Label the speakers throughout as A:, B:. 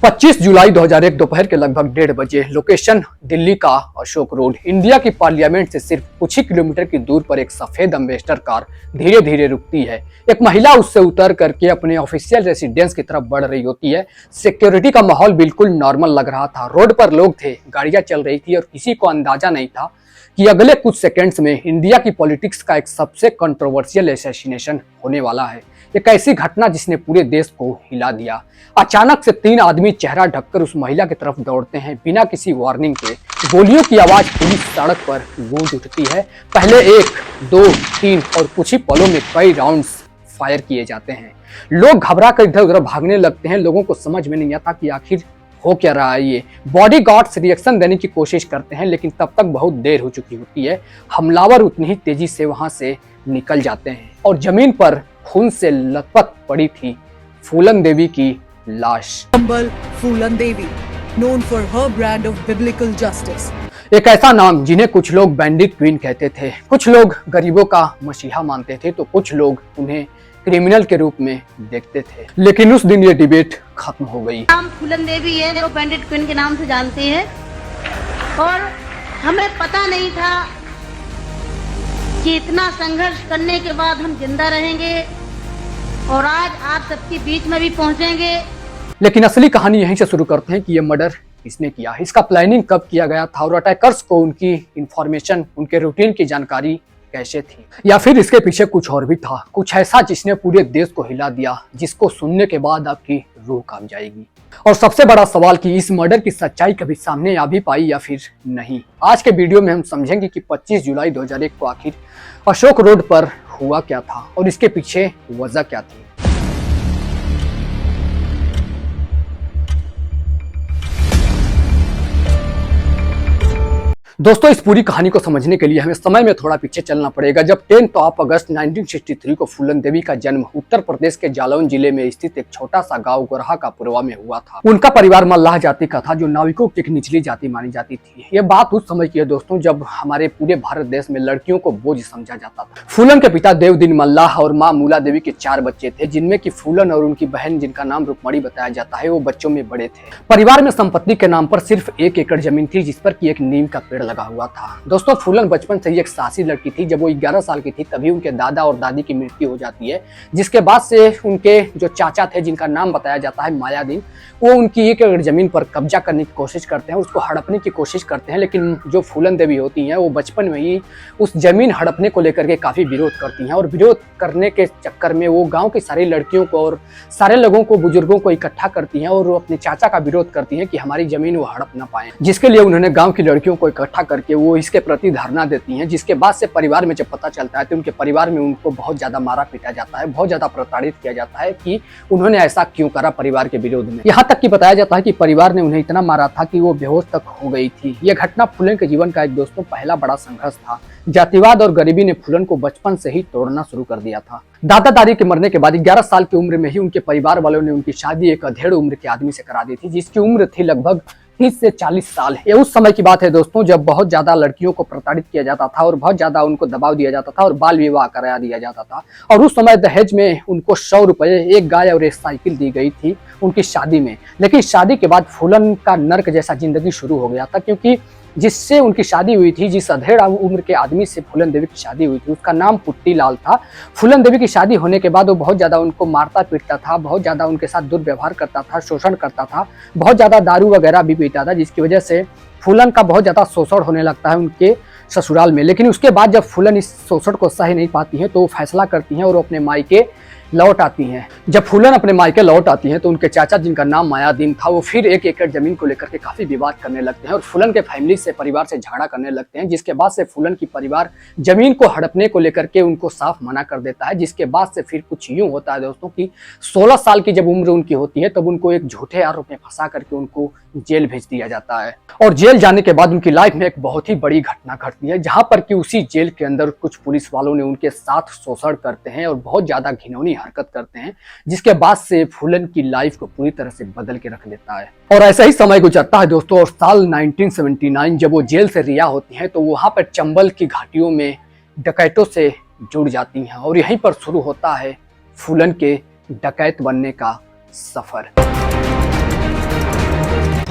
A: 25 जुलाई 2001 दोपहर के लगभग 1:30 बजे। लोकेशन दिल्ली का अशोक रोड। इंडिया की पार्लियामेंट से सिर्फ कुछ ही किलोमीटर की दूर पर एक सफेद अम्बेसडर कार धीरे धीरे रुकती है। एक महिला उससे उतर करके अपने ऑफिशियल रेसिडेंस की तरफ बढ़ रही होती है। सिक्योरिटी का माहौल बिल्कुल नॉर्मल लग रहा था। रोड पर लोग थे, गाड़ियां चल रही थी और किसी को अंदाजा नहीं था कि अगले कुछ सेकंड्स में इंडिया की पॉलिटिक्स का एक सबसे कंट्रोवर्शियल असैसिनेशन होने वाला है। एक ऐसी घटना जिसने पूरे देश को हिला दिया। अचानक से 3 आदमी चेहरा ढककर उस महिला की तरफ दौड़ते हैं बिना किसी वार्निंग के। गोलियों की आवाज पूरी सड़क पर गूंज उठती है। पहले 1, 2, 3 और कुछ ही पलों में कई राउंड्स फायर किए जाते हैं। लोग घबरा कर इधर उधर भागने लगते हैं। लोगों को समझ में नहीं आता कि आखिर हो क्या रहा है। ये बॉडी गार्ड्स रिएक्शन देने की कोशिश करते हैं, लेकिन तब तक बहुत देर हो चुकी होती है। हमलावर उतनी ही तेजी से वहां से निकल जाते हैं और जमीन पर खून से लथपथ पड़ी थी फूलन देवी की लाश।
B: चंबल फूलन देवी, known for her brand of biblical justice.
A: एक ऐसा नाम जिन्हें कुछ लोग बैंडिट क्वीन कहते थे, कुछ लोग गरीबों का मसीहा मानते थे, तो कुछ लोग उन्हें क्रिमिनल के रूप में देखते थे। लेकिन उस दिन ये डिबेट खत्म हो गई।
C: नाम फूलन देवी है, जो बैंडिट क्वीन के नाम से जानते हैं, और हमें पता नहीं था कि इतना संघर्ष करने के बाद हम जिंदा रहेंगे और आज आप सबके बीच में भी पहुंचेंगे।
A: लेकिन असली कहानी यहीं से शुरू करते हैं कि ये मर्डर किसने किया, इसका प्लानिंग कब किया गया था और अटैकर्स को उनकी इंफॉर्मेशन, उनके रूटीन की जानकारी कैसे थी, या फिर इसके पीछे कुछ और भी था, कुछ ऐसा जिसने पूरे देश को हिला दिया, जिसको सुनने के बाद आपकी रूह कांप जाएगी। और सबसे बड़ा सवाल कि इस मर्डर की सच्चाई कभी सामने आ भी पाई या फिर नहीं। आज के वीडियो में हम समझेंगे कि 25 जुलाई 2001 को आखिर अशोक रोड पर हुआ क्या था और इसके पीछे वजह क्या थी। दोस्तों, इस पूरी कहानी को समझने के लिए हमें समय में थोड़ा पीछे चलना पड़ेगा। जब 10 अगस्त 1963 को फूलन देवी का जन्म उत्तर प्रदेश के जालौन जिले में स्थित एक छोटा सा गांव गोरहा का पुरवा में हुआ था। उनका परिवार मल्लाह जाति का था, जो नाविकों की एक निचली जाति मानी जाती थी। ये बात उस समय की है दोस्तों, जब हमारे पूरे भारत देश में लड़कियों को बोझ समझा जाता था। फूलन के पिता देवदीन मल्लाह और माँ मूला देवी के 4 बच्चे थे, जिनमें की फूलन और उनकी बहन, जिनका नाम रुक्मणी बताया जाता है, वो बच्चों में बड़े थे। परिवार में संपत्ति के नाम पर सिर्फ 1 एकड़ जमीन थी, जिस पर की एक नीम का पेड़ लगा हुआ था। दोस्तों, फूलन बचपन से ही एक साहसी लड़की थी। जब वो 11 साल की थी तभी उनके दादा और दादी की मृत्यु हो जाती है, जिसके बाद से उनके जो चाचा थे, जिनका नाम बताया जाता है मायादीन, वो उनकी 1 एकड़ जमीन पर कब्जा करने की कोशिश करते हैं, उसको हड़पने की कोशिश करते हैं। लेकिन जो फूलन देवी होती हैं, वो बचपन में ही उस जमीन हड़पने को लेकर के काफी विरोध करती हैं और विरोध करने के चक्कर में वो गाँव की सारी लड़कियों को और सारे लोगों को, बुजुर्गों को इकट्ठा करती हैं और वो अपने चाचा का विरोध करती हैं कि हमारी जमीन वो हड़प ना पाए, जिसके लिए उन्होंने गाँव की लड़कियों को इकट्ठा करके वो इसके प्रति धारणा देती हैं। जिसके बाद से परिवार में जब पता चलता है तो उनके परिवार में उनको बहुत ज्यादा मारा पीटा जाता है, बहुत ज्यादा प्रताड़ित किया जाता है कि उन्होंने ऐसा क्यों करा परिवार के विरोध में। यहाँ तक कि बताया जाता है कि परिवार ने उन्हें इतना मारा था कि वो बेहोश तक हो गई थी। यह घटना फूलन के जीवन का एक दोस्तों पहला बड़ा संघर्ष था। जातिवाद और गरीबी ने फूलन को बचपन से ही तोड़ना शुरू कर दिया था। दादा दादी के मरने के बाद 11 साल की उम्र में ही उनके परिवार वालों ने उनकी शादी एक अधेड़ उम्र के आदमी से करा दी थी, जिसकी उम्र थी लगभग 30 से 40 साल। ये उस समय की बात है दोस्तों, जब बहुत ज्यादा लड़कियों को प्रताड़ित किया जाता था और बहुत ज्यादा उनको दबाव दिया जाता था और बाल विवाह कराया दिया जाता था। और उस समय दहेज में उनको 100 रुपए, 1 गाय और 1 साइकिल दी गई थी उनकी शादी में। लेकिन शादी के बाद फूलन का नर्क जैसा जिंदगी शुरू हो गया था, क्योंकि जिससे उनकी शादी हुई थी, जिस अधेड़ उम्र के आदमी से फूलन देवी की शादी हुई थी, उसका नाम पुट्टी लाल था। फूलन देवी की शादी होने के बाद वो बहुत ज्यादा उनको मारता पीटता था, बहुत ज्यादा उनके साथ दुर्व्यवहार करता था, शोषण करता था, बहुत ज्यादा दारू वगैरह भी पीता था, जिसकी वजह से फूलन का बहुत ज्यादा शोषण होने लगता है उनके ससुराल में। लेकिन उसके बाद जब फूलन इस शोषण को सह नहीं पाती हैं तो वो फैसला करती हैं और वो अपने मायके लौट आती हैं। जब फूलन अपने मायके लौट आती हैं तो उनके चाचा, जिनका नाम मायादीन था, वो फिर 1 एकड़ जमीन को लेकर के काफी विवाद करने लगते हैं और फूलन के फैमिली से, परिवार से झगड़ा करने लगते हैं। जिसके बाद से फूलन की परिवार जमीन को हड़पने को लेकर के उनको साफ मना कर देता है। जिसके बाद से फिर कुछ यूं होता है दोस्तों कि 16 साल की जब उम्र उनकी होती है तब उनको एक झूठे आरोप में फंसा करके उनको जेल भेज दिया जाता है। और जेल जाने के बाद उनकी लाइफ में एक बहुत ही बड़ी घटना घटती है, जहां पर कि उसी जेल के अंदर कुछ पुलिस वालों ने उनके साथ शोषण करते हैं और बहुत ज्यादा घिनौनी हरकत करते हैं, जिसके बाद से फूलन की लाइफ को पूरी तरह से बदल के रख देता है। और ऐसा ही समय गुजरता है दोस्तों, और साल 1979 जब वो जेल से रिहा होती हैं तो वहां पर चंबल की घाटियों में डकैतों से जुड़ जाती हैं और यहीं पर शुरू होता है फूलन के डकैत बनने का सफर।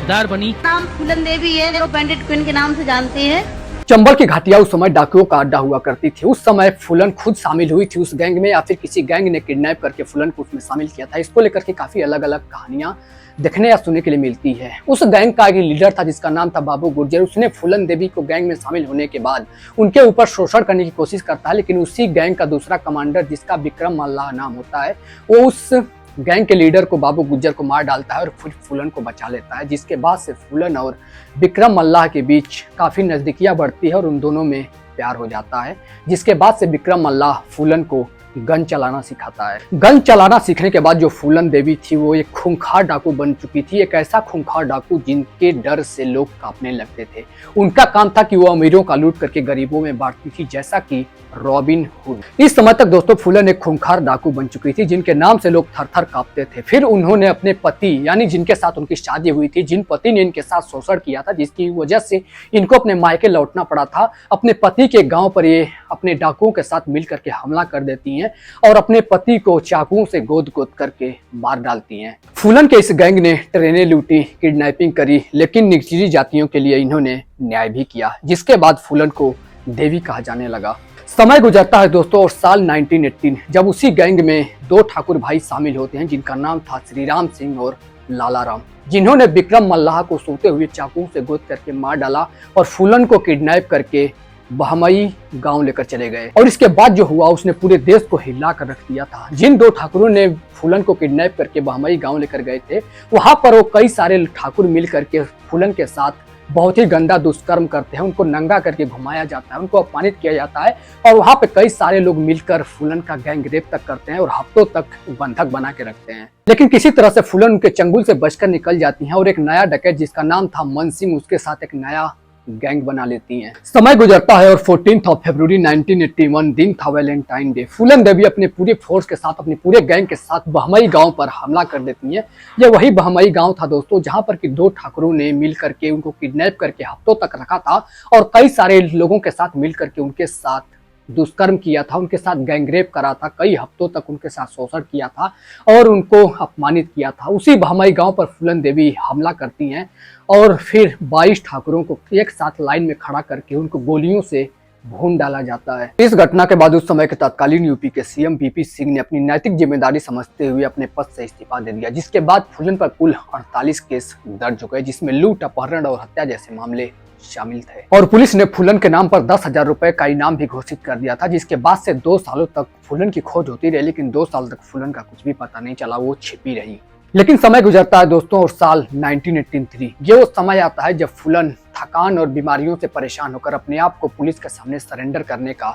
D: हकदार बनी।
C: नाम फूलन देवी है, जो बैंडिट क्वीन के नाम से जानते हैं।
A: चंबल की घाटिया उस समय डाकुओं का अड्डा हुआ करती थी। उस समय फूलन खुद शामिल हुई थी उस गैंग में, या फिर किसी गैंग ने किडनैप करके फूलन को उसमें शामिल किया था। इसको लेकर के काफी अलग अलग कहानियां देखने या सुनने के लिए मिलती है। उस गैंग का एक लीडर था जिसका नाम था बाबू गुर्जर। उसने फूलन देवी को गैंग में शामिल होने के बाद उनके ऊपर शोषण करने की कोशिश करता है, लेकिन उसी गैंग का दूसरा कमांडर जिसका विक्रम मल्लाह नाम होता है, वो उस गैंग के लीडर को बाबू गुज्जर को मार डालता है और फिर फूलन को बचा लेता है। जिसके बाद से फूलन और विक्रम मल्लाह के बीच काफी नजदीकियां बढ़ती है और उन दोनों में प्यार हो जाता है। जिसके बाद से विक्रम मल्लाह फूलन को गन चलाना सिखाता है। गन चलाना सीखने के बाद जो फूलन देवी थी वो एक खूंखार डाकू बन चुकी थी, एक ऐसा खूंखार डाकू जिनके डर से लोग कांपने लगते थे। उनका काम था कि वो अमीरों का लूट करके गरीबों में बांटती थी, जैसा कि रॉबिन हुड। इस समय तक दोस्तों फूलन एक खूंखार डाकू बन चुकी थी जिनके नाम से लोग थर थर कांपते थे। फिर उन्होंने अपने पति यानी जिनके साथ उनकी शादी हुई थी, जिन पति ने इनके साथ शोषण किया था, जिसकी वजह से इनको अपने मायके लौटना पड़ा था, अपने पति के गांव पर ये अपने डाकुओं के साथ मिल करके हमला कर देती हैं और अपने पति को चाकुओं से गोद गोद करके मार डालती हैं। फूलन के इस गैंग ने ट्रेनें लूटी, किडनैपिंग करी, लेकिन निचली जातियों के लिए इन्होंने न्याय भी किया। जिसके बाद फूलन को देवी कहा जाने लगा। समय गुजरता है दोस्तों और साल 1918 जब उसी गैंग में दो ठाकुर भाई शामिल होते हैं जिनका नाम था श्री राम सिंह और लाला राम, जिन्होंने विक्रम मल्लाह को सोते हुए चाकू से गोद करके मार डाला और फूलन को किडनैप करके बहमई गांव लेकर चले गए। और इसके बाद जो हुआ उसने पूरे देश को हिला कर रख दिया था। जिन दो ठाकुरों ने फूलन को किडनैप करके बहमई गांव लेकर गए थे, वहां पर वो कई सारे ठाकुर मिल करके फूलन के साथ बहुत ही गंदा दुष्कर्म करते हैं। उनको नंगा करके घुमाया जाता है, उनको अपमानित किया जाता है और वहां पे कई सारे लोग मिलकर फूलन का गैंग रेप तक करते हैं और हफ्तों तक बंधक बना के रखते हैं। लेकिन किसी तरह से फूलन उनके चंगुल से बचकर निकल जाती हैं और एक नया डकैत जिसका नाम था मन सिंह, उसके साथ एक नया गैंग बना लेती हैं। समय गुजरता है और 14 फरवरी 1981 दिन था वैलेंटाइन डे। फूलन देवी अपने पूरे फोर्स के साथ, अपने पूरे गैंग के साथ बहमई गांव पर हमला कर देती हैं। यह वही बहमई गांव था दोस्तों जहां पर कि दो ठाकुरों ने मिल करके उनको किडनैप करके हफ्तों तक रखा था और कई सारे लोगों के साथ मिल करके उनके साथ दुष्कर्म किया था, उनके साथ गैंगरेप करा था, कई हफ्तों तक उनके साथ शोषण किया था और उनको अपमानित किया था। उसी बहमई गांव पर फूलन देवी हमला करती हैं और फिर 22 ठाकुरों को एक साथ लाइन में खड़ा करके उनको गोलियों से भून डाला जाता है। इस घटना के बाद उस समय के तत्कालीन यूपी के सीएम वीपी सिंह ने अपनी नैतिक जिम्मेदारी समझते हुए अपने पद से इस्तीफा दे दिया। जिसके बाद फूलन पर कुल 48 केस दर्ज हो गए, जिसमें लूट, अपहरण और हत्या जैसे मामले शामिल थे। और पुलिस ने फूलन के नाम पर 10,000 रुपए का इनाम भी घोषित कर दिया था। जिसके बाद से 2 सालों तक फूलन की खोज होती रही, लेकिन 2 साल तक फूलन का कुछ भी पता नहीं चला, वो छिपी रही। लेकिन समय गुजरता है दोस्तों और साल 1983 ये वो समय आता है जब फूलन थकान और बीमारियों से परेशान होकर अपने आप को पुलिस के सामने सरेंडर करने का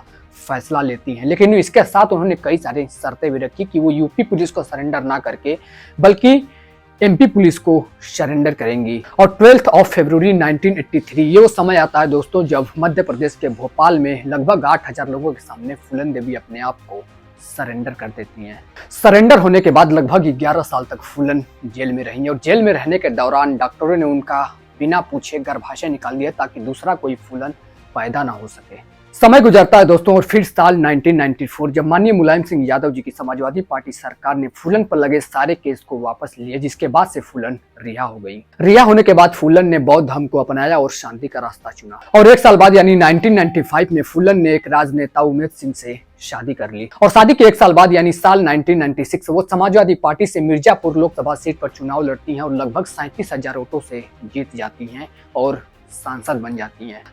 A: फैसला लेती हैं। लेकिन इसके साथ उन्होंने कई सारी शर्तें भी रखी कि वो यूपी पुलिस को सरेंडर ना करके बल्कि एमपी पुलिस को सरेंडर करेंगी। और 12 फरवरी 1983 ये वो समय आता है दोस्तों जब मध्य प्रदेश के भोपाल में लगभग 8,000 लोगों के सामने फूलन देवी अपने आप को सरेंडर कर देती हैं। सरेंडर होने के बाद लगभग 11 साल तक फूलन जेल में रही और जेल में रहने के दौरान डॉक्टरों ने उनका बिना पूछे गर्भाशय निकाल दिया ताकि दूसरा कोई फूलन पैदा ना हो सके। समय गुजरता है दोस्तों और फिर साल 1994 जब माननीय मुलायम सिंह यादव जी की समाजवादी पार्टी सरकार ने फूलन पर लगे सारे केस को वापस लिए, जिसके बाद से फूलन रिहा हो गई। रिहा होने के बाद फूलन ने बौद्ध धर्म को अपनाया और शांति का रास्ता चुना। और 1 साल बाद यानी 1995 में फूलन ने एक राजनेता उमेद सिंह से शादी कर ली और शादी के 1 साल बाद यानी साल 1996 वो समाजवादी पार्टी से मिर्जापुर लोकसभा सीट पर चुनाव लड़ती हैं और लगभग 37,000 वोटों से जीत जाती हैं और सांसद बन जाती हैं।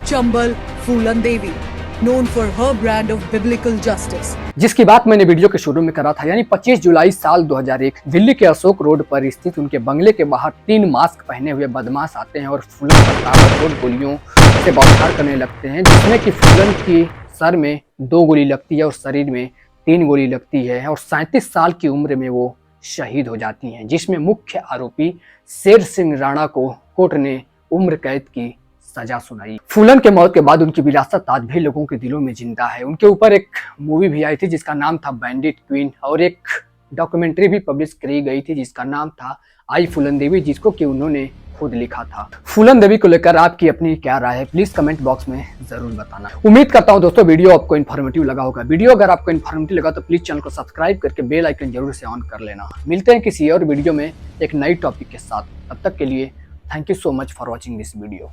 B: Chambal Phulan Devi, known for her brand of biblical justice.
A: जिसकी बात मैंने वीडियो के शुरू में करा था यानी 25 जुलाई साल 2001 दिल्ली के अशोक रोड पर स्थित उनके बंगले के बाहर 3 मास्क पहने हुए बदमाश आते हैं और फूलन पर ताबड़तोड़ गोलियों से बौछार करने लगते हैं, जिसमें कि फूलन की सर में 2 गोली लगती है और शरीर में 3 गोली लगती है और 37 साल की उम्र में वो शहीद हो जाती हैं। जिसमें मुख्य आरोपी शेर सिंह राणा को कोर्ट ने उम्र कैद की सजा सुनाई। फूलन के मौत के बाद उनकी विरासत आज भी लोगों के दिलों में जिंदा है। उनके ऊपर एक मूवी भी आई थी जिसका नाम था बैंडिट क्वीन और एक डॉक्यूमेंट्री भी पब्लिश करी गई थी जिसका नाम था आई फूलन देवी, जिसको कि उन्होंने खुद लिखा था। फूलन देवी को लेकर आपकी अपनी क्या राय है, प्लीज कमेंट बॉक्स में जरूर बताना। उम्मीद करता हूं दोस्तों वीडियो आपको इन्फॉर्मेटिव लगा होगा। वीडियो अगर आपको इन्फॉर्मेटिव लगा तो प्लीज चैनल को सब्सक्राइब करके बेल आइकन जरूर से ऑन कर लेना। मिलते हैं किसी और वीडियो में एक नई टॉपिक के साथ। तब तक के लिए thank you so much for watching this video.